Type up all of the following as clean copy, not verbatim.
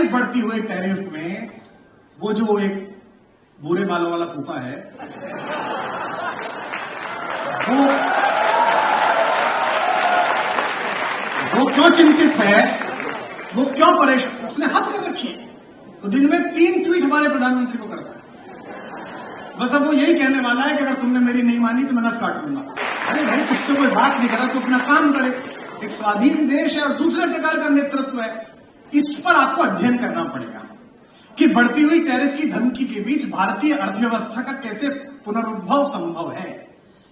Tariff बढ़ती हुई tariff में वो जो एक भूरे बालों वाला फूफा है वो क्यों चिंतित है, वो क्यों परेशान, उसने हद कर रखी है। तो दिन में 3 ट्वीट हमारे प्रधानमंत्री को करता है। बस अब वो यही कहने वाला है कि अगर तुमने मेरी नहीं मानी तो मैं नस काट लूंगा। अरे भाई, तुझसे कोई बात नहीं कर रहा, तो अपना काम करे। एक स्वाधीन देश है और दूसरे प्रकार का नेतृत्व है। इस पर आपको अध्ययन करना पड़ेगा कि बढ़ती हुई टैरिफ की धमकी के बीच भारतीय अर्थव्यवस्था का कैसे पुनरुद्भव संभव है,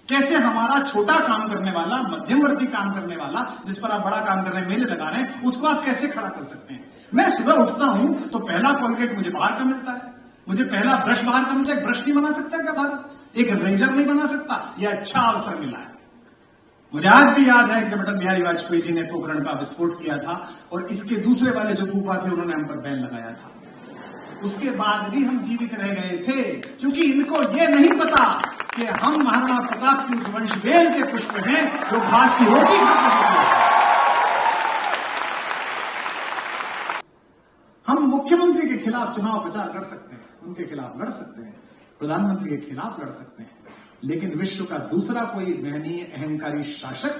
कैसे हमारा छोटा काम करने वाला, मध्यमवर्ती काम करने वाला, जिस पर आप बड़ा काम कर रहे हैं, मेले लगा रहे हैं, उसको आप कैसे खड़ा कर सकते हैं। मैं सुबह उठता हूं तो पहला कोलगेट मुझे बाहर का मिलता है, मुझे पहला ब्रश बाहर का मिलता है। ब्रश नहीं बना सकता क्या भारत? एक रेजर नहीं बना सकता? यह अच्छा अवसर मिला है। मुझे आज भी याद है कि अटल बिहारी वाजपेयी जी ने पोखरण का विस्फोट किया था और इसके दूसरे वाले जो फूफा थे उन्होंने हम पर बैन लगाया था। उसके बाद भी हम जीवित रह गए थे, क्योंकि इनको ये नहीं पता कि हम महाराणा प्रताप की उस वंशवेल के पुष्प हैं जो घास की रोटी खाते थे। हम मुख्यमंत्री के खिलाफ चुनाव प्रचार कर सकते हैं, उनके खिलाफ लड़ सकते हैं, प्रधानमंत्री के खिलाफ लड़ सकते हैं, लेकिन विश्व का दूसरा कोई महनीय अहंकारी शासक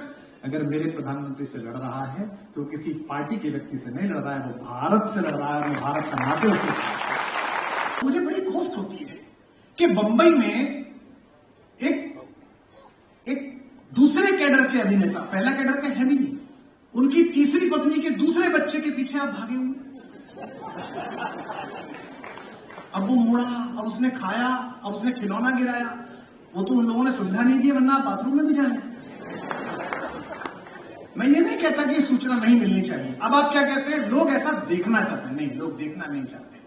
अगर मेरे प्रधानमंत्री से लड़ रहा है तो किसी पार्टी के व्यक्ति से नहीं लड़ रहा है, वो भारत से लड़ रहा है। वो भारत का नाते उसके साथ। मुझे बड़ी खोफ्त होती है कि बंबई में एक दूसरे कैडर के अभिनेता, पहला कैडर का है भी नहीं, उनकी तीसरी पत्नी के दूसरे बच्चे के पीछे आप भागे हुए। अब वो मुड़ा, अब उसने खाया, अब उसने खिलौना गिराया। वो तो उन लोगों ने सुविधा नहीं दी, वरना बाथरूम में भी जाए। मैं ये नहीं कहता कि सूचना नहीं मिलनी चाहिए। अब आप क्या कहते हैं, लोग ऐसा देखना चाहते हैं। नहीं, लोग देखना नहीं चाहते।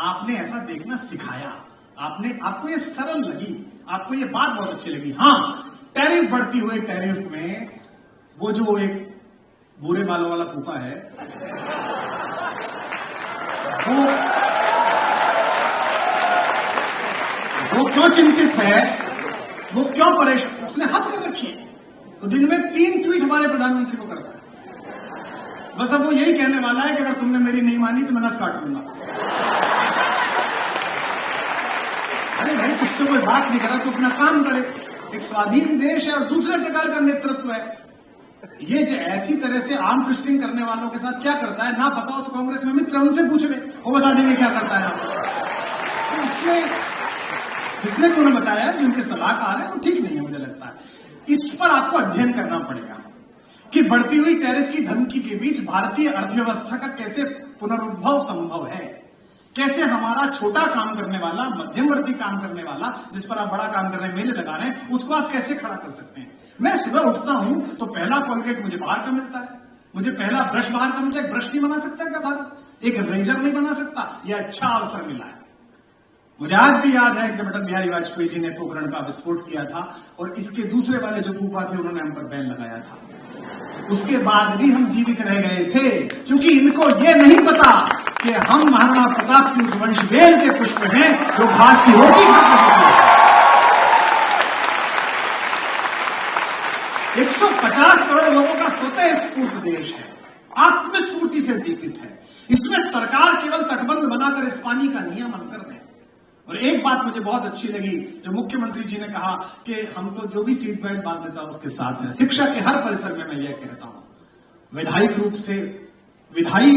आपने ऐसा देखना सिखाया, आपको ये सरल लगी, आपको ये बात बहुत अच्छी लगी। हाँ, टैरिफ बढ़ती हुई टैरिफ में वो जो एक भूरे बालों वाला फूफा है वो क्यों चिंतित है, वो क्यों परेशान, उसने हद कर रखी है। तो दिन में 3 ट्वीट हमारे प्रधानमंत्री को करता है। बस अब वो यही कहने वाला है कि अगर तुमने मेरी नहीं मानी तो मैं नस काट लूंगा। अरे भाई, तुझसे कोई बात नहीं कर रहा, तो अपना काम करे। एक स्वाधीन देश है और दूसरे प्रकार का नेतृत्व है। ये जो ऐसी तरह से आर्म ट्विस्टिंग करने वालों के साथ क्या करता है, ना पता हो तो कांग्रेस में मित्र उनसे पूछ ले, वो बता देंगे क्या करता है। तो इसमें जिसने को उन्हें बताया कि उनके सलाहकार है, वो ठीक नहीं है, मुझे लगता है। इस पर आपको अध्ययन करना पड़ेगा कि बढ़ती हुई टैरिफ की धमकी के बीच भारतीय अर्थव्यवस्था का कैसे पुनरुद्भव संभव है, कैसे हमारा छोटा काम करने वाला, मध्यमवर्ती काम करने वाला, जिस पर आप बड़ा काम कर रहे हैं, मेले लगा रहे हैं, उसको आप कैसे खड़ा कर सकते हैं। मैं सुबह उठता हूं तो पहला कोलगेट मुझे बाहर का मिलता है, मुझे पहला ब्रश बाहर का मिलता है। ब्रश नहीं बना सकता क्या भारत? एक रेजर नहीं बना सकता? यह अच्छा अवसर मिला है। मुझे आज भी याद है कि अटल बिहारी वाजपेयी जी ने पोखरण का विस्फोट किया था और इसके दूसरे वाले जो फूफा थे उन्होंने हम पर बैन लगाया था। उसके बाद भी हम जीवित रह गए थे, क्योंकि इनको ये नहीं पता कि हम महाराणा प्रताप की उस वंशवेल के पुष्प हैं जो घास की रोटी खाते थे। 150 करोड़ लोगों का स्वतः स्फूर्त देश है, आत्मस्फूर्ति से दीपित है। इसमें सरकार केवल तटबंध बनाकर इस पानी का नियमन कर दे। और एक बात मुझे बहुत अच्छी लगी, जो मुख्यमंत्री जी ने कहा कि हम तो जो भी सीट बेल्ट बांध देता उसके साथ है। शिक्षा के हर परिसर में मैं यह कहता हूं, विधायी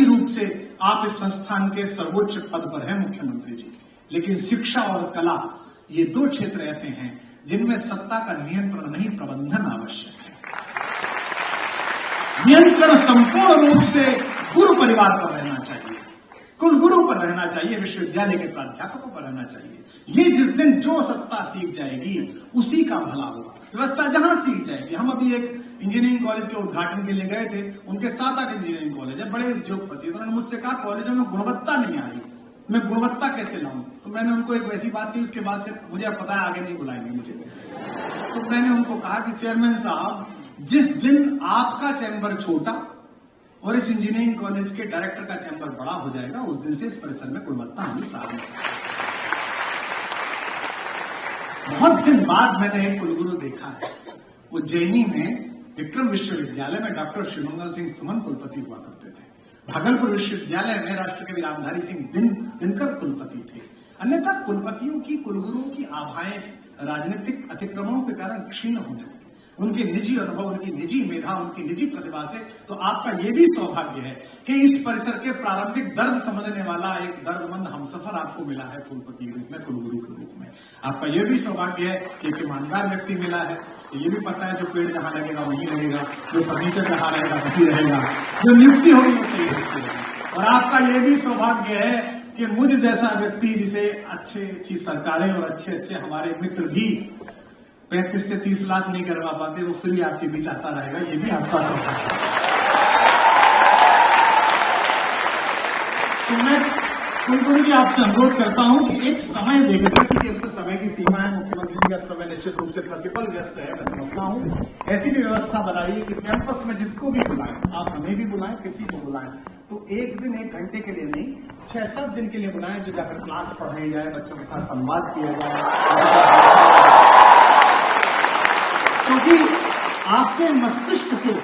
रूप से आप इस संस्थान के सर्वोच्च पद पर हैं मुख्यमंत्री जी, लेकिन शिक्षा और कला ये 2 क्षेत्र ऐसे हैं जिनमें सत्ता का नियंत्रण नहीं, प्रबंधन आवश्यक है। नियंत्रण संपूर्ण रूप से गुरु परिवार पर रहना चाहिए, कुलगुरु पर रहना चाहिए, विश्वविद्यालय के प्राध्यापकों पर रहना चाहिए। ये जिस दिन जो सत्ता सीख जाएगी उसी का भला होगा। व्यवस्था जहां सीख जाएगी। हम अभी एक इंजीनियरिंग कॉलेज के उद्घाटन के लिए गए थे, उनके 7-8 इंजीनियरिंग कॉलेज है, बड़े उद्योगपति। उन्होंने मुझसे कहा कॉलेजों में गुणवत्ता नहीं आ रही, मैं गुणवत्ता कैसे लाऊं। तो मैंने उनको एक वैसी बात की, उसके बाद मुझे अब पता है आगे नहीं बुलाएंगे मुझे। तो मैंने उनको कहा कि चेयरमैन साहब, जिस दिन आपका चैम्बर छोटा और इस इंजीनियरिंग कॉलेज के डायरेक्टर का चैम्बर बड़ा हो जाएगा, उस दिन से इस परिसर में गुणवत्ता आनी प्रारंभ होगी। बहुत दिन बाद मैंने एक कुलगुरु देखा है, वो जैनी में विक्रम विश्वविद्यालय में डॉक्टर शिवमंगल सिंह सुमन कुलपति हुआ करते थे। भागलपुर विश्वविद्यालय में राष्ट्रकवि रामधारी सिंह दिनकर कुलपति थे। अन्यथा कुलपतियों की, कुलगुरुओं की आभाएं राजनीतिक अतिक्रमणों के कारण क्षीण होने लगी। उनके निजी अनुभव, उनकी निजी मेधा, उनकी निजी प्रतिभा से तो आपका यह भी सौभाग्य है कि इस परिसर के प्रारंभिक दर्द समझने वाला एक दर्दमंद हमसफर आपको मिला है कुलपति के रूप में, कुलगुरु के रूप में। आपका यह भी सौभाग्य है कि एक ईमानदार व्यक्ति मिला है। ये भी पता है जो पेड़ जहां लगेगा वहीं लगेगा, जो फर्नीचर जहां रहेगा वहीं रहेगा, जो नियुक्ति होगी वो सही नियुक्ति होगी। और आपका यह भी सौभाग्य है कि मुझ जैसा व्यक्ति जिसे अच्छी सरकारें और अच्छे हमारे मित्र भी 35 से 30 लाख नहीं करवा पाते, वो फिर भी आपके बीच आता रहेगा। ये भी आपका सौभाग्य है। तो मैं कुलगुरु जी आपसे अनुरोध करता हूं कि एक समय देकर, क्योंकि अब तो समय की सीमा है, मुख्यमंत्री जी का समय निश्चित रूप से प्रतिपल व्यस्त है, मैं समझता हूं, ऐसी भी व्यवस्था बनाइए कि कैंपस में जिसको भी बुलाएं, आप हमें भी बुलाएं, किसी को बुलाएं, तो एक दिन 1 घंटे के लिए नहीं, 6-7 दिन के लिए बुलाएं, जो जाकर क्लास पढ़ाई जाए, बच्चों के साथ संवाद किया जाए। क्योंकि आपके मस्तिष्क से,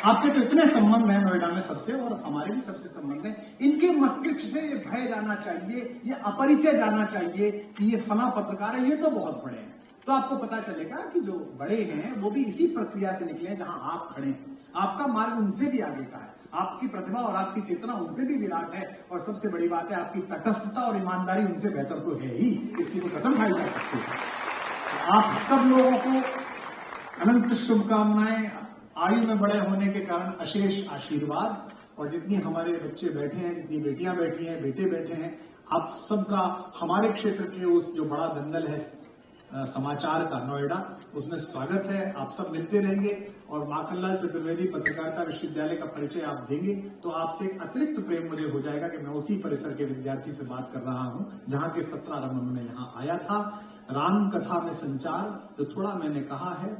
आपके तो इतने संबंध हैं नोएडा में सबसे, और हमारे भी सबसे संबंध हैं, इनके मस्तिष्क से ये भय जाना चाहिए, ये अपरिचय जाना चाहिए कि ये फला पत्रकार है, ये तो बहुत बड़े हैं। तो आपको पता चलेगा कि जो बड़े हैं वो भी इसी प्रक्रिया से निकले जहां आप खड़े हैं। आपका मार्ग उनसे भी आगे का है, आपकी प्रतिभा और आपकी चेतना उनसे भी विराट है, और सबसे बड़ी बात है आपकी तटस्थता और ईमानदारी उनसे बेहतर तो है ही, इसकी तो कसम खाई जा सकती है। तो आप सब लोगों को अनंत शुभकामनाएं, आयु में बड़े होने के कारण अशेष आशीर्वाद, और जितनी हमारे बच्चे बैठे हैं, जितनी बेटियां बैठी हैं, बेटे बैठे हैं, आप सबका हमारे क्षेत्र के उस जो बड़ा दंगल है समाचार का नोएडा, उसमें स्वागत है। आप सब मिलते रहेंगे और माखनलाल चतुर्वेदी पत्रकारिता विश्वविद्यालय का परिचय आप देंगे तो आपसे एक अतिरिक्त प्रेम मुझे हो जाएगा कि मैं उसी परिसर के विद्यार्थी से बात कर रहा हूं जहां के 17 आरंभ में यहाँ आया था। राम कथा में संचार, जो थोड़ा मैंने कहा है,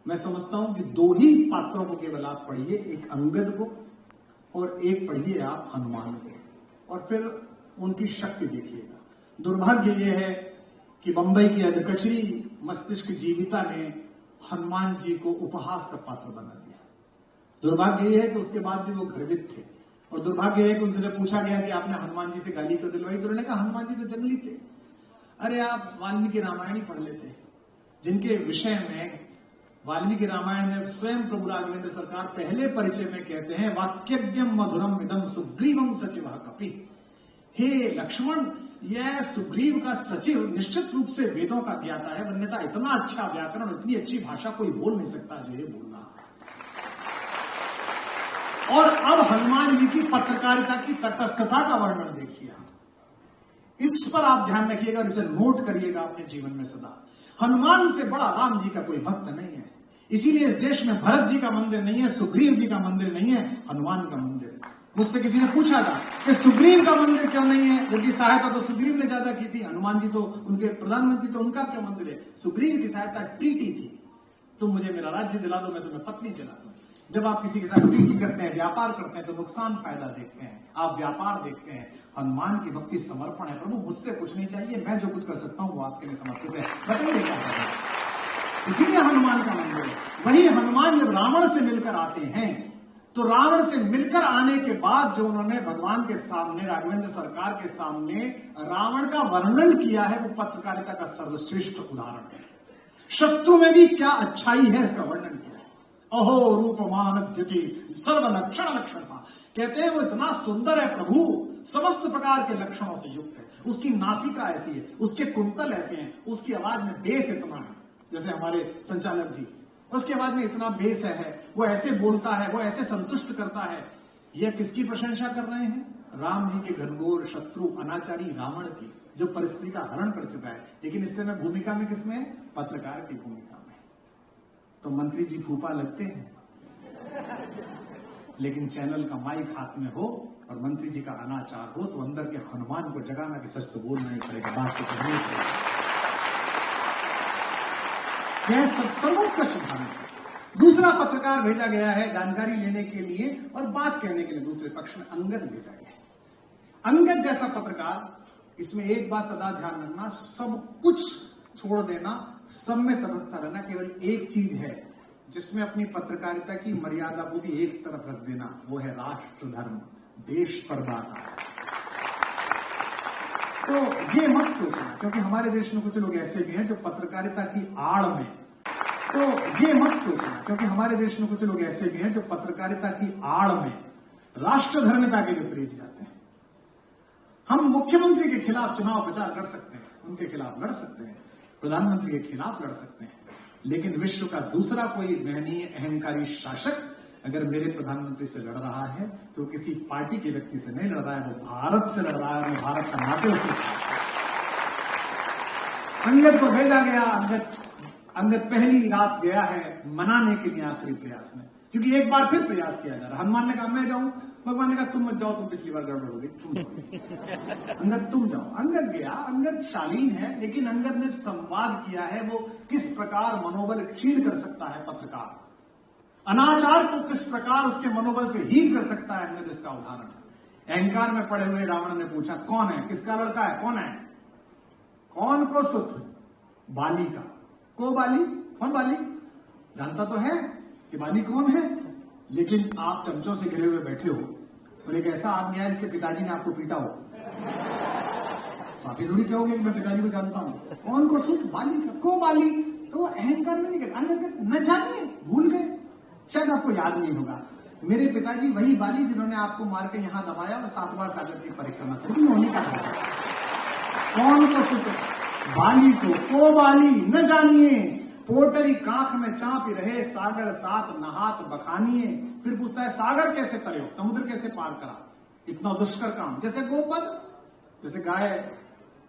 मैं समझता हूं कि 2 ही पात्रों को केवल आप पढ़िए, एक अंगद को और एक पढ़िए आप हनुमान को, और फिर उनकी शक्ति देखिएगा। दुर्भाग्य यह है कि बंबई की अधकचरी मस्तिष्क जीविता ने हनुमान जी को उपहास का पात्र बना दिया। दुर्भाग्य यह है कि उसके बाद भी वो गर्वित थे, और दुर्भाग्य है कि उनसे पूछा गया कि आपने हनुमान जी से गाली क्यों दिलवाई, तो उन्होंने कहा हनुमान जी तो जंगली थे। अरे आप वाल्मीकि रामायण ही पढ़ लेते, जिनके विषय में वाल्मीकि रामायण में स्वयं प्रभु राघवेंद्र सरकार पहले परिचय में कहते हैं, वाक्यज्ञम मधुरम इदम सुग्रीवम सचिव कपि। हे लक्ष्मण, यह सुग्रीव का सचिव निश्चित रूप से वेदों का ज्ञाता है, अन्यथा इतना अच्छा व्याकरण, इतनी अच्छी भाषा कोई बोल नहीं सकता जो ये बोल रहा है। और अब हनुमान जी की पत्रकारिता की तटस्थता का वर्णन देखिए, इस पर आप ध्यान रखिएगा और इसे नोट करिएगा अपने जीवन में सदा। हनुमान से बड़ा राम जी का कोई भक्त नहीं है, इसीलिए इस देश में भरत जी का मंदिर नहीं है, सुग्रीव जी का मंदिर नहीं है, हनुमान का मंदिर है। मुझसे किसी ने पूछा था कि सुग्रीव का मंदिर क्यों नहीं है, जबकि सहायता तो सुग्रीव ने ज्यादा की थी, हनुमान जी तो उनके प्रधानमंत्री, तो उनका क्या मंदिर है। सुग्रीव की सहायता ट्रीटी थी, तुम मुझे मेरा राज्य दिला दो, मैं तुम्हें पत्नी दिला दूं। जब आप किसी के साथ ट्रीटी करते हैं, व्यापार करते हैं, तो नुकसान फायदा देखते हैं, आप व्यापार देखते हैं। हनुमान की भक्ति समर्पण है, प्रभु मुझसे कुछ नहीं चाहिए, मैं जो कुछ कर सकता हूं वो आपके लिए समर्पित है, बताइए क्या करना है। इसीलिए हनुमान का मंदिर है। वही हनुमान जब रावण से मिलकर आते हैं, तो रावण से मिलकर आने के बाद जो उन्होंने भगवान के सामने, राघवेंद्र सरकार के सामने रावण का वर्णन किया है, वो पत्रकारिता का सर्वश्रेष्ठ उदाहरण है। शत्रु में भी क्या अच्छाई है इसका वर्णन किया है। अहो रूपमान द्युति सर्वलक्षण लक्षणता, कहते हैं वो इतना सुंदर है प्रभु, समस्त प्रकार के लक्षणों से युक्त है। उसकी नासिका ऐसी है, उसके कुंतल ऐसे हैं, उसकी आवाज में बेस इतना है, जैसे हमारे संचालक जी, उसके आवाज में इतना बेस है, वो ऐसे बोलता है, वो ऐसे संतुष्ट करता है। यह किसकी प्रशंसा कर रहे हैं? राम जी के घनघोर शत्रु अनाचारी रावण की, जो परिस्थिति का हरण कर चुका है। लेकिन इससे मैं भूमिका में किसमें? पत्रकार की भूमिका में। तो मंत्री जी फूफा लगते हैं, लेकिन चैनल का माइक हाथ में हो और मंत्री जी का अनाचार हो तो अंदर के हनुमान को जगाना कि सच तो बोलना ही पड़ेगा, बात तो करनी ही पड़ेगी। यह सब सर्वोत्कृष्ट उदाहरण है। दूसरा पत्रकार भेजा गया है जानकारी लेने के लिए और बात कहने के लिए, दूसरे पक्ष में अंगद भेजा गया है। अंगद जैसा पत्रकार, इसमें एक बात सदा ध्यान रखना, सब कुछ छोड़ देना, सब में तटस्थ रहना। केवल एक चीज है जिसमें अपनी पत्रकारिता की मर्यादा को भी एक तरफ रख देना, वो है राष्ट्र धर्म। देश पर्दा का है। तो ये मत सोचना, क्योंकि हमारे देश में कुछ लोग ऐसे भी हैं जो पत्रकारिता की आड़ में राष्ट्रधर्मिता के विपरीत जाते हैं। हम मुख्यमंत्री के खिलाफ चुनाव प्रचार कर सकते हैं, उनके खिलाफ लड़ सकते हैं, प्रधानमंत्री के खिलाफ लड़ सकते हैं, लेकिन विश्व का दूसरा कोई महनीय अहंकारी शासक अगर मेरे प्रधानमंत्री से लड़ रहा है तो किसी पार्टी के व्यक्ति से नहीं लड़ रहा है, वो भारत से लड़ रहा है। और भारत का नाते उसके साथ अंगद को भेजा गया। अंगद पहली रात गया है मनाने के लिए आखिरी प्रयास में, क्योंकि एक बार फिर प्रयास किया जा रहा है। हनुमान ने कहा मैं जाऊं, भगवान ने कहा तुम मत जाओ, तुम पिछली बार गड़बड़ हो गई, तुम जाओ। अंगद तुम जाओ। अंगद गया। अंगद शालीन है, लेकिन अंगद ने संवाद किया है वो किस प्रकार मनोबल क्षीण कर सकता है पत्रकार, अनाचार को किस प्रकार उसके मनोबल से हीन कर सकता है, अंगद इसका उदाहरण है। अहंकार में पड़े हुए रावण ने पूछा कौन है, किसका लड़का है, कौन है, कौन को सुत, बाली का। को बाली, कौन बाली, जानता तो है कि बाली कौन है, लेकिन आप चमचों से घिरे हुए बैठे हो और एक ऐसा आदमी है जिसके पिताजी ने आपको पीटा हो, तो आप ये थोड़ी कहोगे कि मैं पिताजी को जानता हूं। कौन को सुत, बाली का, को बाली। तो वो अहंकार में नहीं कहते, अंदर कहते न जानिए, भूल गए, शायद आपको याद नहीं होगा, मेरे पिताजी वही बाली जिन्होंने आपको मार के यहां दबाया और 7 बार सागर की परिक्रमा थोड़ी होनी का। कौन को सुत, बाली को बाली न जानिए, पोटरी कांख में चापी रहे, सागर साथ नहात बखानिए। फिर पूछता है सागर कैसे तरे, समुद्र कैसे पार करा, इतना दुष्कर काम। जैसे गोपद, जैसे गाय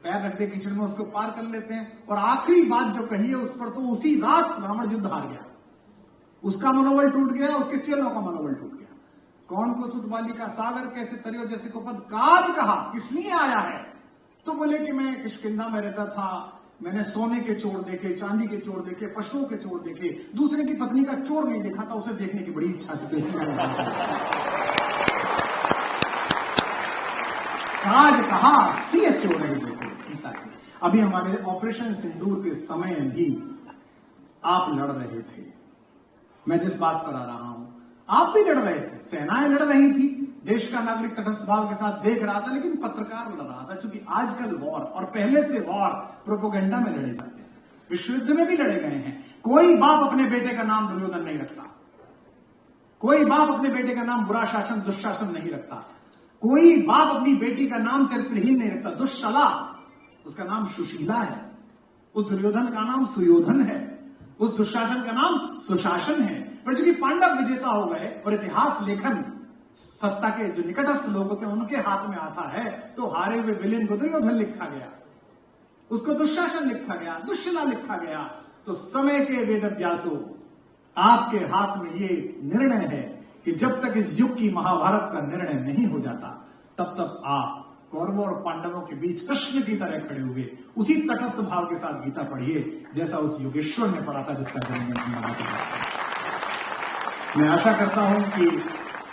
पैर रख दे कीचड़ में उसको पार कर लेते हैं। और आखिरी बात जो कही है उस पर तो उसी रात रावण युद्ध हार गया, उसका मनोबल टूट गया, उसके चेलों का मनोबल टूट गया। कौन को सुत बाली का, सागर कैसे तरियो जैसे गोपद। काज कहा, किस लिए आया है, तो बोले कि मैं किष्किंधा में रहता था, मैंने सोने के चोर देखे, चांदी के चोर देखे, पशुओं के चोर देखे, दूसरे की पत्नी का चोर नहीं देखा था, उसे देखने की बड़ी इच्छा थी, तो इसलिए आज कहा सिय चोर नहीं देखो सीता की। अभी हमारे ऑपरेशन सिंदूर के समय भी आप लड़ रहे थे, मैं जिस बात पर आ रहा हूं आप भी लड़ रहे थे, सेनाएं लड़ रही थी, देश का नागरिक तटस्थ भाव के साथ देख रहा था, लेकिन पत्रकार लड़ रहा था। क्योंकि आजकल वॉर, और पहले से वॉर प्रोपोगेंडा में लड़े जाते हैं, विश्व युद्ध में भी लड़े गए हैं। कोई बाप अपने बेटे का नाम दुर्योधन नहीं रखता, कोई बाप अपने बेटे का नाम बुरा शासन दुशासन नहीं रखता, कोई बाप अपनी बेटी का नाम चरित्रहीन नहीं रखता। दुश्शला, उसका नाम सुशीला है, उस दुर्योधन का नाम सुयोधन है, उस दुशासन का नाम सुशासन है। पर चूंकि पांडव विजेता हो गए और इतिहास लेखन सत्ता के जो निकटस्थ लोग होते हैं उनके हाथ में आता है, तो हारे हुए विलेन को दुर्योधन लिखा गया, उसको दुशासन लिखा गया, दुश्शला लिखा गया। तो समय के वेदव्यासो, आपके हाथ में ये निर्णय है कि जब तक इस युग की महाभारत का निर्णय नहीं हो जाता तब तक आप कौरवों और पांडवों के बीच कृष्ण की तरह खड़े हुए उसी तटस्थ भाव के साथ गीता पढ़िए जैसा उस योगेश्वर ने पढ़ा था, जिसका जन्म। मैं आशा करता हूं कि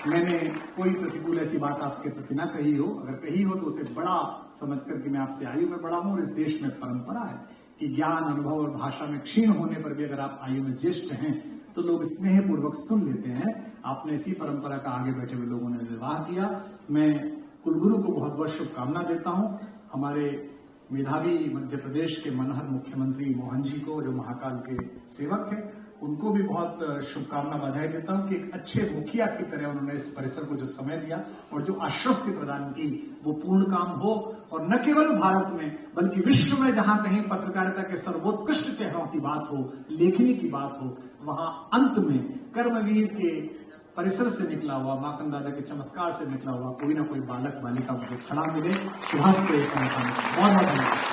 मैंने कोई प्रतिकूल ऐसी बात आपके प्रति ना कही हो, अगर कही हो तो उसे बड़ा समझ करके मैं आपसे आयु में बड़ा हूं। और इस देश में परंपरा है कि ज्ञान, अनुभव और भाषा में क्षीण होने पर भी अगर आप आयु में ज्येष्ठ हैं तो लोग स्नेहपूर्वक सुन लेते हैं। आपने इसी परंपरा का आगे बैठे हुए लोगों ने निर्वाह किया। मैं कुलगुरु को बहुत बहुत शुभकामना देता हूं। हमारे मेधावी मध्य प्रदेश के मनहर मुख्यमंत्री मोहन जी को, जो महाकाल के सेवक हैं, उनको भी बहुत शुभकामना बधाई देता हूं कि एक अच्छे मुखिया की तरह उन्होंने इस परिसर को जो समय दिया और जो आश्वस्ति प्रदान की वो पूर्ण काम हो। और न केवल भारत में बल्कि विश्व में जहां कहीं पत्रकारिता के सर्वोत्कृष्ट चेहरों की बात हो, लेखनी की बात हो, वहां अंत में कर्मवीर के परिसर से निकला हुआ, माखन दादा के चमत्कार से निकला हुआ कोई ना कोई बालक बालिका मुझे खड़ा मिले। शुभास्ते। बहुत बहुत धन्यवाद।